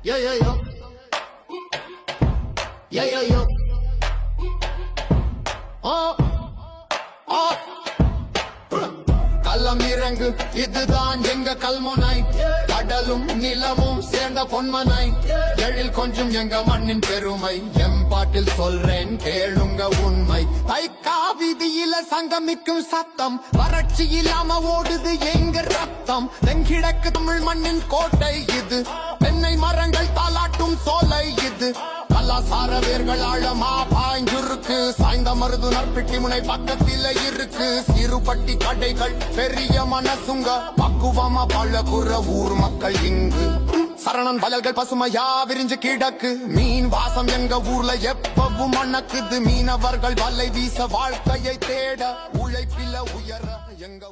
Yo, yo, yo. Yo, yo, yo. Oh, oh. களமிறங்கு இதுதான் எங்க கல்முனை கடலும் நிலமும் சேர்ந்த பொன்மனை எழில் கொஞ்சம் எங்க மண்ணின் பெருமை எம்பாட்டில் சொல்றேன் கேளுங்க உண்மை தைக்கா வீதியில சங்கமிக்கும் சத்தம் வறட்சி இல்லாம ஓடுது எங்க ரத்தம் தென்கிழக்கு தமிழ் மண்ணின் கோட்டை இது தென்னை மரங்கள் தாலாட்டும் சோலை இது கலாசார வேர்கள் ஆழமா பாய்ஞ்சிருக்கு சாய்ந்த மருது நற்பிட்டி முனை பக்கத்தில இருக்கு சிறுபட்டி கடைகள் பெரிய மனசுங்க பக்குவமா பழகுற ஊர் மக்கள் இங்கு சரணன் வயல்கள் பசுமையா விரிஞ்சு கிடக்கு மீன் வாசம் எங்க ஊர்ல எப்பவும் மணக்குது மீனவர்கள் வலை வீச வாழ்க்கையை தேட உழைப்பில உயர எங்க